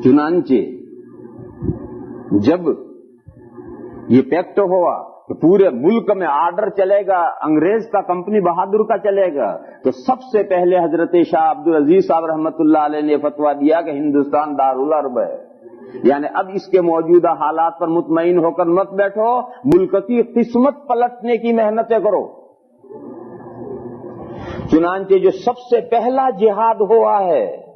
चुनांचे जब ये पैक्ट हुआ तो पूरे मुल्क में आर्डर चलेगा, अंग्रेज का, कंपनी बहादुर का चलेगा, तो सबसे पहले हजरत शाह अब्दुल अजीज साहब रहमतुल्लाह अलैह ने फतवा दिया कि हिंदुस्तान दारुल अरब है। यानी अब इसके मौजूदा हालात पर मुतमईन होकर मत बैठो, मुल्क की किस्मत पलटने की मेहनतें करो। चुनांचे जो सबसे पहला जिहाद हुआ है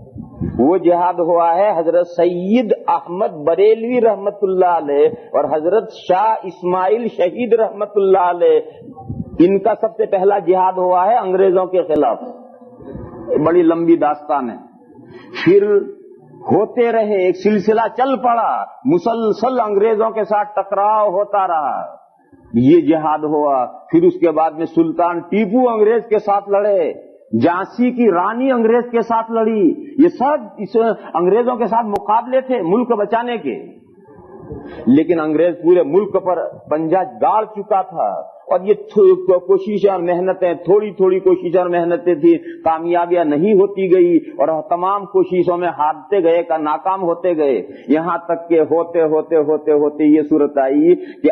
वो जिहाद हुआ है हजरत सैयद अहमद बरेलवी रहमतुल्लाह अलैह और हजरत शाह इस्माइल शहीद रहमतुल्लाह अलैह, इनका सबसे पहला जिहाद हुआ है अंग्रेजों के खिलाफ। बड़ी लंबी दास्तान है। फिर होते रहे, एक सिलसिला चल पड़ा, मुसलसल अंग्रेजों के साथ टकराव होता रहा, ये जिहाद हुआ। फिर उसके बाद में सुल्तान टीपू अंग्रेज के साथ लड़े, झांसी की रानी अंग्रेज के साथ लड़ी, ये सब इस अंग्रेजों के साथ मुकाबले थे मुल्क बचाने के। लेकिन अंग्रेज पूरे मुल्क पर पंजा गाड़ चुका था और ये कोशिशें और मेहनतें, थोड़ी थोड़ी कोशिशें और मेहनतें थी, कामयाबियां नहीं होती गई और तमाम कोशिशों में हारते गए, का नाकाम होते गए। यहाँ तक के होते होते होते होते ये सूरत आई कि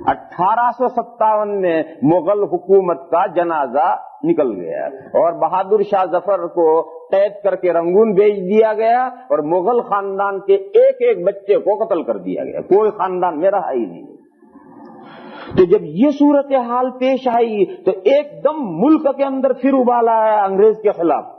1857 में मुगल हुकूमत का जनाजा निकल गया और बहादुर शाह जफर को कैद करके रंगून भेज दिया गया और मुगल खानदान के एक एक बच्चे को कत्ल कर दिया गया, कोई खानदान में रहा ही नहीं। तो जब ये सूरत हाल पेश आई तो एकदम मुल्क के अंदर फिर उबाला आया अंग्रेज के खिलाफ।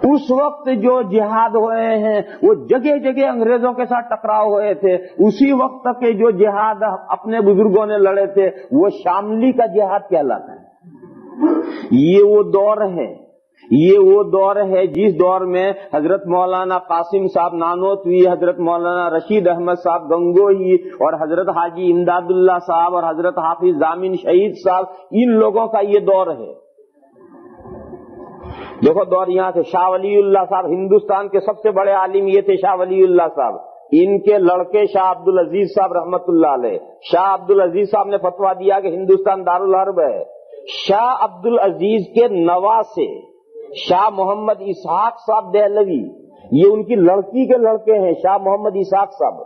उस वक्त जो जिहाद हुए हैं वो जगह जगह अंग्रेजों के साथ टकराव हुए थे। उसी वक्त के जो जिहाद अपने बुजुर्गों ने लड़े थे वो शामली का जिहाद कहलाता है। ये वो दौर है जिस दौर में हजरत मौलाना कासिम साहब नानोतवी, हजरत मौलाना रशीद अहमद साहब गंगोही और हजरत हाजी इमदादुल्लाह साहब और हजरत हाफिज जामिन शहीद साहब, इन लोगों का ये दौर है। देखो दौर यहाँ से शाह वलीउल्लाह साहब, हिंदुस्तान के सबसे बड़े आलिम ये थे शाह वलीउल्लाह साहब। इनके लड़के शाह अब्दुल अजीज साहब रहमतुल्लाह अलैह, शाह अब्दुल अजीज साहब ने फतवा दिया कि हिंदुस्तान दारुल हर्ब है। शाह अब्दुल अजीज के नवासे शाह मोहम्मद इसहाक साहब दहलवी, ये उनकी लड़की के लड़के हैं, शाह मोहम्मद इसहाक साहब।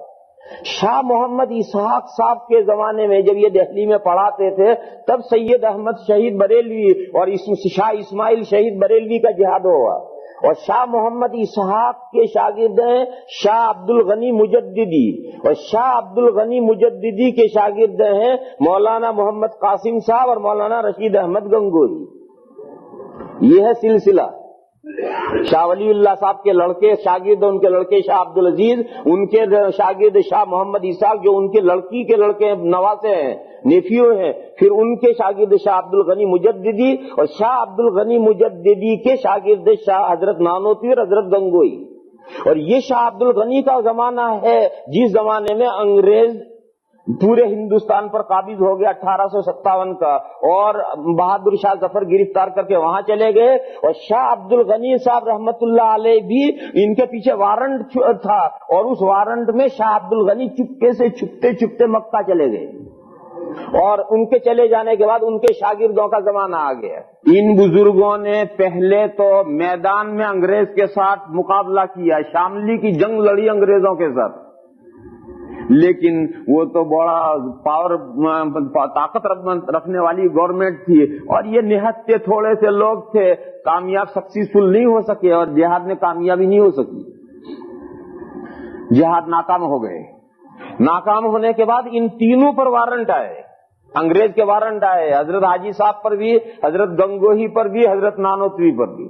शाह मोहम्मद इसहाक साहब के जमाने में जब ये दिल्ली में पढ़ाते थे तब सैयद अहमद शहीद बरेलवी और शाह इस्माइल शहीद बरेलवी का जिहाद हुआ और शाह मोहम्मद इसहाक के शागिर्द हैं शाह अब्दुल गनी मुजद्दिदी और शाह अब्दुल गनी मुजद्दिदी के शागिर्द हैं मौलाना मोहम्मद कासिम साहब और मौलाना रशीद अहमद गंगोही। ये है सिलसिला। शाह वलीउल्लाह साहब के लड़के शागिर्द, उनके लड़के शाह अब्दुल अजीज, उनके शागिर्द शाह मोहम्मद इसाक जो उनके लड़की के लड़के नवासे हैं, नेफियो हैं। फिर उनके शागिर्द शाह अब्दुल गनी मुजद्दिदी और शाह अब्दुल गनी मुजद्दिदी के शागिर्द शाह हजरत नानोतवी और हजरत गंगोई। और ये शाह अब्दुल गनी का जमाना है जिस जमाने में अंग्रेज पूरे हिंदुस्तान पर काबिज हो गया 1857 का और बहादुर शाह जफर गिरफ्तार करके वहां चले गए और शाह अब्दुल गनी साहब रहमतुल्लाह अलैह भी इनके पीछे वारंट था और उस वारंट में शाह अब्दुल गनी चुपके से छुपते छुपते मक्का चले गए और उनके चले जाने के बाद उनके शागिर्दों का जमाना आ गया। इन बुजुर्गों ने पहले तो मैदान में अंग्रेज के साथ मुकाबला किया, शामली की जंग लड़ी अंग्रेजों के साथ, लेकिन वो तो बड़ा ताकत रखने वाली गवर्नमेंट थी और ये निहत्ते थोड़े से लोग थे, कामयाब सक्सेसफुल नहीं हो सके और जिहाद में कामयाबी नहीं हो सकी, जिहाद नाकाम हो गए। नाकाम होने के बाद इन तीनों पर वारंट आए, अंग्रेज के वारंट आए, हजरत हाजी साहब पर भी, हजरत गंगोही पर भी, हजरत नानोतवी पर भी।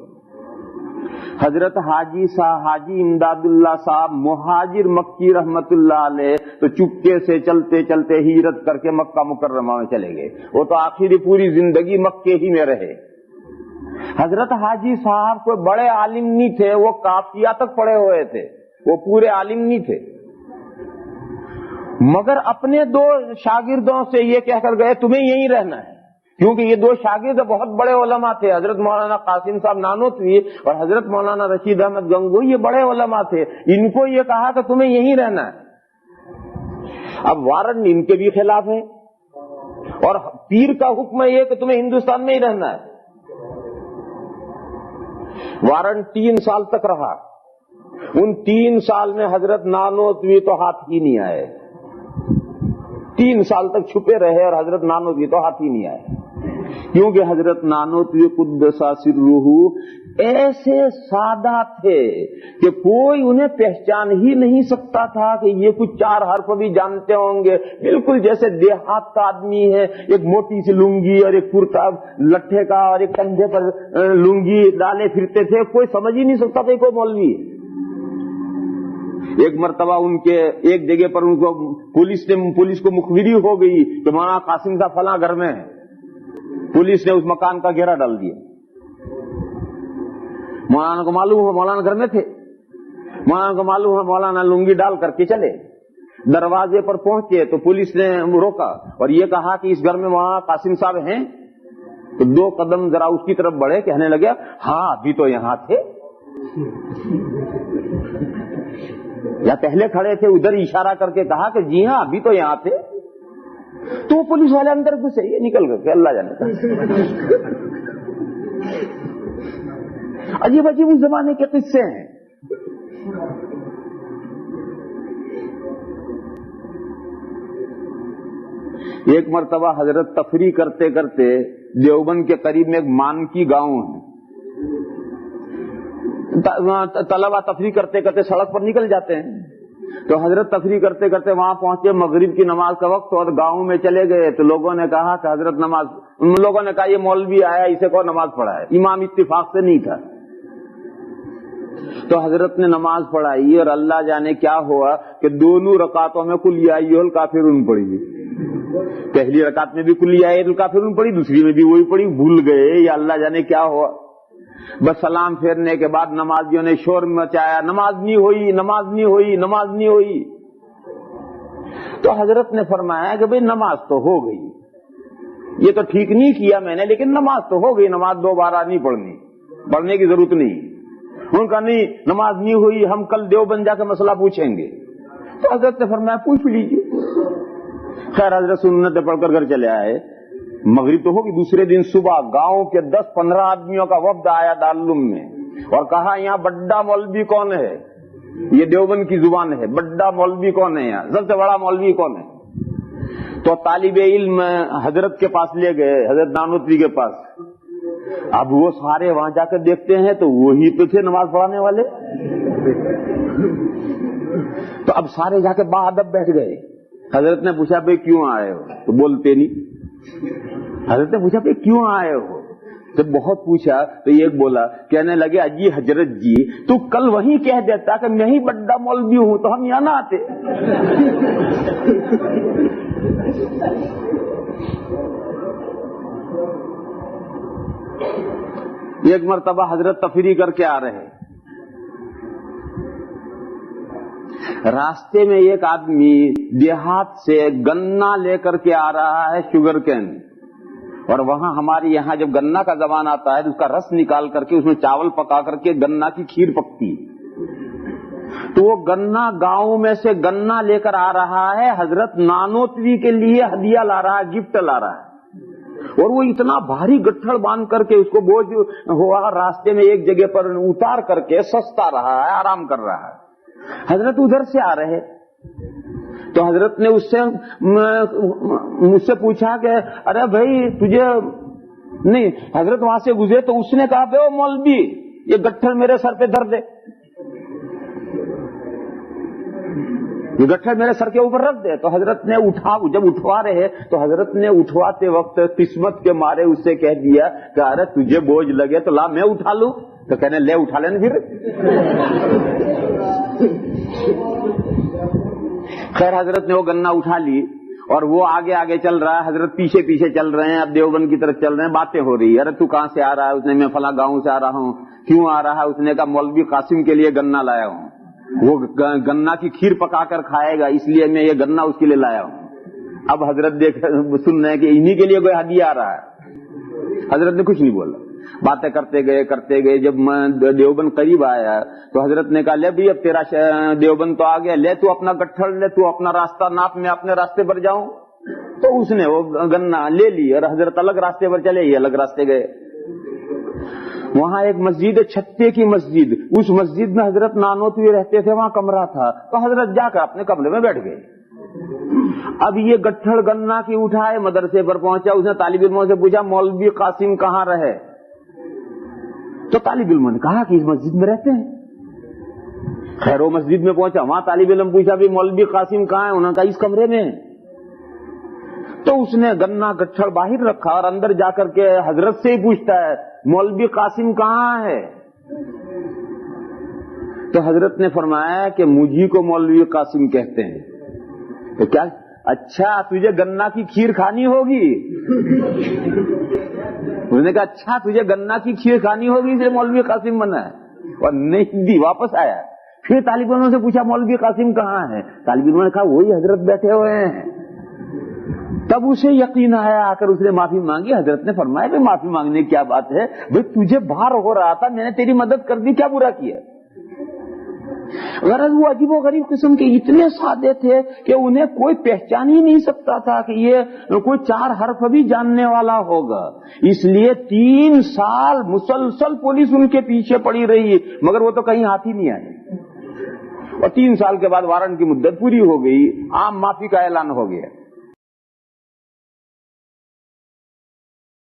हजरत हाजी इमदादुल्लाह साहब मुहाजिर मक्की रहमतुल्लाह अलैह तो चुपके से चलते चलते हिजरत करके मक्का मुकर्रमा में चले गए। वो तो आखिरी पूरी जिंदगी मक्के ही में रहे। हजरत हाजी साहब कोई बड़े आलिम नहीं थे, वो काफिया तक पढ़े हुए थे, वो पूरे आलिम नहीं थे, मगर अपने दो शागिर्दों से ये कहकर गए तुम्हें यहीं रहना है, क्योंकि ये दो शागिर्द बहुत बड़े उलमा थे, हजरत मौलाना कासिम साहब नानोतवी और हजरत मौलाना रशीद अहमद गंगोही, ये बड़े उलमा थे। इनको ये कहा कि तुम्हें यहीं रहना है। अब वारंट इनके भी खिलाफ है और पीर का हुक्म ये कि तुम्हें हिंदुस्तान में ही रहना है। वारंट 3 साल तक रहा। उन 3 साल में हजरत नानोतवी तो हाथ ही नहीं आए। 3 साल तक छुपे रहे और हजरत नानोतवी तो हाथ ही नहीं आए, क्योंकि हजरत नानोतवी कुद्दसा सिर्रुहु ऐसे सादा थे कि कोई उन्हें पहचान ही नहीं सकता था कि ये कुछ 4 हर्फ भी जानते होंगे। बिल्कुल जैसे देहात का आदमी है, एक मोटी सी लुंगी और एक कुर्ता लट्ठे का और एक कंधे पर लुंगी डाले फिरते थे, कोई समझ ही नहीं सकता था कोई मौलवी। एक मर्तबा उनके एक जगह पर उनको पुलिस को मुखबिरी हो गई कि मौलाना कासिम साहब फला घर में है। पुलिस ने उस मकान का घेरा डाल दिया। मौलाना को मालूम हुआ मौलाना घर में थे। मौलाना को मालूम हुआ मौलाना लुंगी डाल करके चले। दरवाजे पर पहुंचे तो पुलिस ने रोका और ये कहा कि इस घर में मौलाना कासिम साहब हैं। तो 2 कदम जरा उसकी तरफ बढ़े, कहने लगे हाँ अभी तो यहां थे, या पहले खड़े थे उधर इशारा करके कहा कि जी हाँ अभी तो यहां थे। तो पुलिस वाले अंदर घुसे, ये निकल गए, अल्लाह जाने। अजीब अजीब उस जमाने के किस्से हैं। एक मर्तबा हजरत तफरी करते करते देवबंद के करीब में एक मानकी गांव है, तलबा तफरी करते करते सड़क पर निकल जाते हैं। तो हजरत तफरी करते करते वहां पहुंचे, मगरिब की नमाज का वक्त और गांव में चले गए। तो लोगों ने कहा कि हजरत नमाज, उन लोगों ने कहा ये मौलवी आया, इसे को नमाज पढ़ाए। इमाम इत्तिफाक से नहीं था। तो हजरत ने नमाज पढ़ाई और अल्लाह जाने क्या हुआ कि दोनों रकातों में कुल या अय्युहल काफिरून पढ़ी। पहली रकात में भी कुल या अय्युहल काफिरून पढ़ी, दूसरी में भी वही पढ़ी, भूल गए या अल्लाह जाने क्या हुआ। बस सलाम फेरने के बाद नमाजियों ने शोर मचाया, नमाज नहीं हुई, नमाज नहीं हुई, नमाज नहीं हुई। तो हजरत ने फरमाया कि भाई नमाज तो हो गई, ये तो ठीक नहीं किया मैंने, लेकिन नमाज तो हो गई, नमाज दोबारा नहीं पढ़ने की जरूरत नहीं। उनका नहीं, नमाज नहीं हुई, हम कल देवबंद जाकर मसला पूछेंगे। तो हजरत ने फरमाया पूछ लीजिए। खैर हजरत सुन्नत पढ़कर घर चले आए। मगरिब तो होगी, दूसरे दिन सुबह गांव के 10-15 आदमियों का वफ्द आया दारुल में और कहा यहाँ बड्डा मौलवी कौन है। ये देवबंद की जुबान है, बड्डा मौलवी कौन है, यहाँ सबसे बड़ा मौलवी कौन है। तो तालिबे इल्म हजरत के पास ले गए, हजरत नानोतवी के पास। अब वो सारे वहां जाकर देखते हैं तो वही तो थे नमाज पढ़ाने वाले। तो अब सारे जाके बाअदब बैठ गए। हजरत ने पूछा भाई क्यों आए हो, तो बोलते नहीं। हजरत ने पूछा भाई क्यों आए हो, तो बहुत पूछा तो एक बोला, कहने लगे अजी हजरत जी तू कल वहीं कह देता कि मैं ही बड्डा मौलवी हूं तो हम यहां ना आते। एक मर्तबा हजरत तफरी करके आ रहे, रास्ते में एक आदमी देहात से गन्ना लेकर के आ रहा है, शुगर कैन। और वहां हमारे यहाँ जब गन्ना का जमाना आता है तो उसका रस निकाल करके उसमें चावल पका करके गन्ना की खीर पकती। तो वो गन्ना गांव में से गन्ना लेकर आ रहा है, हजरत नानोतवी के लिए हदिया ला रहा है, गिफ्ट ला रहा है। और वो इतना भारी गट्ठड़ बांध करके उसको बोझ हुआ, रास्ते में एक जगह पर उतार करके सस्ता रहा है, आराम कर रहा है। हजरत उधर से आ रहे तो हजरत ने मुझसे पूछा कि अरे भाई तुझे नहीं, हजरत वहां से गुजरे तो उसने कहा बे मौलवी ये गट्ठर मेरे सर पे धर दे, ये गट्ठर मेरे सर के ऊपर रख दे। तो हजरत ने जब उठवा रहे तो हजरत ने उठवाते वक्त किस्मत के मारे उससे कह दिया कि अरे तुझे बोझ लगे तो ला मैं उठा लूं। तो कहने ले उठा लेना फिर। खैर हजरत ने वो गन्ना उठा ली और वो आगे आगे चल रहा है, हजरत पीछे पीछे चल रहे हैं। अब देवबंद की तरफ चल रहे हैं, बातें हो रही है। अरे तू कहां से आ रहा है? उसने मैं फला गांव से आ रहा हूं। क्यों आ रहा है? उसने कहा मौलवी कासिम के लिए गन्ना लाया हूं, वो गन्ना की खीर पकाकर खाएगा इसलिए मैं ये गन्ना उसके लिए लाया हूं। अब हजरत देख सुन रहे हैं कि इन्हीं के लिए कोई हदिया आ रहा है। हजरत ने कुछ नहीं बोला, बातें करते गए। जब देवबंद करीब आया तो हजरत ने कहा ले भी अब तेरा देवबंद तो आ गया, ले तू अपना गट्ठर ले, तू अपना रास्ता नाप, मैं अपने रास्ते पर जाऊं। तो उसने वो गन्ना ले ली और हजरत अलग रास्ते पर चले, ये अलग रास्ते गए। وہاں ایک مسجد ہے چھتے کی مسجد، اس مسجد میں حضرت نانوتوی رہتے تھے، وہاں کمرہ تھا، تو حضرت جا کر اپنے کمرے میں بیٹھ گئے۔ اب یہ گٹھڑ گنا کی اٹھائے مدرسے پر پہنچا، اس نے طالب علموں سے پوچھا مولوی قاسم کہاں رہے؟ تو طالب علموں نے کہا کہ اس مسجد میں رہتے ہیں۔ خیر وہ مسجد میں پہنچا، وہاں طالب علم پوچھا بھی مولوی قاسم کہاں ہے؟ انہوں نے کہا اس کمرے میں۔ تو اس نے گنا گٹھڑ باہر رکھا اور اندر جا کر کے حضرت سے ہی پوچھتا ہے مولوی قاسم کہاں ہے؟ تو حضرت نے فرمایا کہ مجھے کو مولوی قاسم کہتے ہیں۔ تو کیا اچھا تجھے گنا کی کھیر کھانی ہوگی؟ اس نے کہا اچھا تجھے گنا کی کھیر کھانی ہوگی اسے مولوی قاسم بنا ہے، اور نہیں دی، واپس آیا۔ پھر طالب علموں سے پوچھا مولوی قاسم کہاں ہے؟ طالب علموں نے کہا وہی حضرت بیٹھے ہوئے ہیں۔ تب اسے یقین آیا، آ کر اس نے معافی مانگی۔ حضرت نے فرمایا کہ معافی مانگنے کی کیا بات ہے بھئی، تجھے باہر ہو رہا تھا، میں نے تیری مدد کر دی، کیا برا کیا؟ غرض وہ عجیب و غریب قسم کے اتنے سادے تھے کہ انہیں کوئی پہچان ہی نہیں سکتا تھا کہ یہ کوئی 4 حرف بھی جاننے والا ہوگا۔ اس لیے 3 سال مسلسل پولیس ان کے پیچھے پڑی رہی، مگر وہ تو کہیں ہاتھ ہی نہیں آئے، اور 3 سال کے بعد وارنٹ کی مدت پوری ہو گئی، عام معافی کا اعلان ہو گیا۔